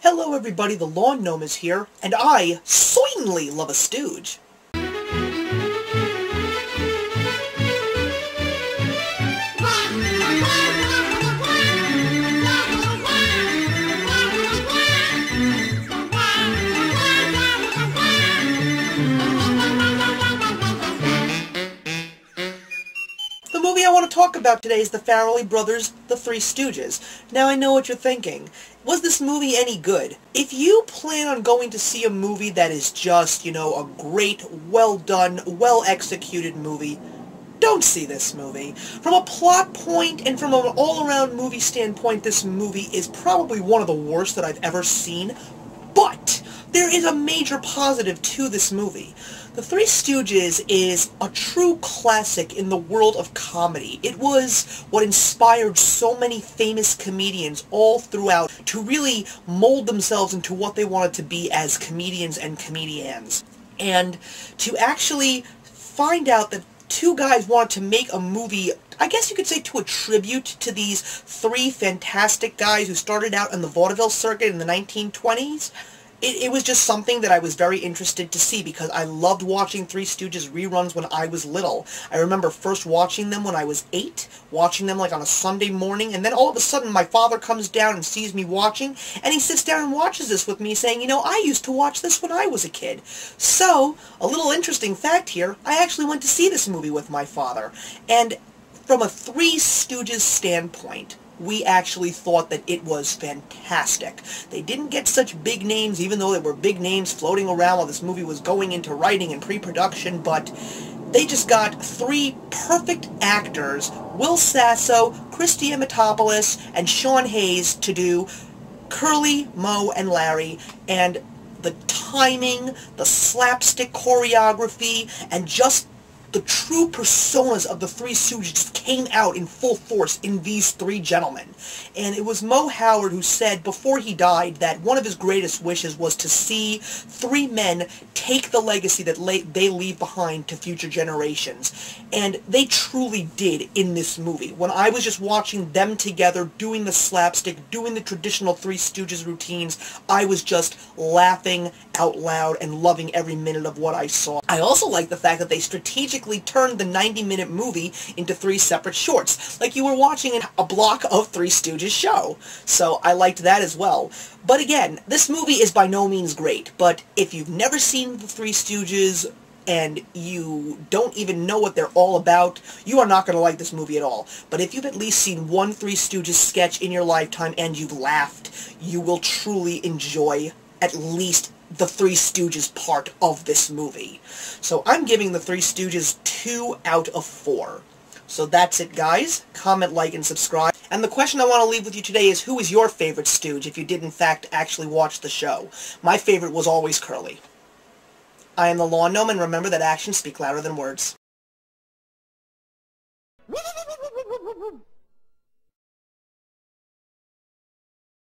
Hello everybody, the Lawn Gnome is here, and I certainly love a stooge. The movie I want to talk about today is the Farrelly Brothers' The Three Stooges. Now I know what you're thinking. Was this movie any good? If you plan on going to see a movie that is just, a great, well-done, well-executed movie, don't see this movie. From a plot point and from an all-around movie standpoint, this movie is probably one of the worst that I've ever seen, but there is a major positive to this movie. The Three Stooges is a true classic in the world of comedy. It was what inspired so many famous comedians all throughout to really mold themselves into what they wanted to be as comedians and comedians. And to actually find out that two guys wanted to make a movie, I guess you could say to a tribute to these three fantastic guys who started out on the vaudeville circuit in the 1920s, it was just something that I was very interested to see because I loved watching Three Stooges reruns when I was little. I remember first watching them when I was 8, watching them like on a Sunday morning, and then all of a sudden my father comes down and sees me watching, and he sits down and watches this with me saying, I used to watch this when I was a kid. So, a little interesting fact here, I actually went to see this movie with my father, and from a Three Stooges standpoint, we actually thought that it was fantastic. They didn't get such big names, even though there were big names floating around while this movie was going into writing and pre-production, but they just got three perfect actors, Will Sasso, Christy Amatopoulos, and Sean Hayes, to do Curly, Moe, and Larry, and the timing, the slapstick choreography, and just the true personas of the Three Stooges just came out in full force in these three gentlemen. And it was Moe Howard who said before he died that one of his greatest wishes was to see three men take the legacy that they leave behind to future generations. And they truly did in this movie. When I was just watching them together, doing the slapstick, doing the traditional Three Stooges routines, I was just laughing out loud and loving every minute of what I saw. I also like the fact that they strategically turned the 90-minute movie into 3 separate shorts, like you were watching a block of Three Stooges show. So I liked that as well. But again, this movie is by no means great, but if you've never seen the Three Stooges and you don't even know what they're all about, you are not going to like this movie at all. But if you've at least seen one Three Stooges sketch in your lifetime and you've laughed, you will truly enjoy at least the Three Stooges part of this movie. So I'm giving the Three Stooges 2 out of 4. So that's it, guys. Comment, like, and subscribe. And the question I want to leave with you today is, who is your favorite Stooge if you did in fact actually watch the show? My favorite was always Curly. I am the Lawn Gnome, and remember that actions speak louder than words.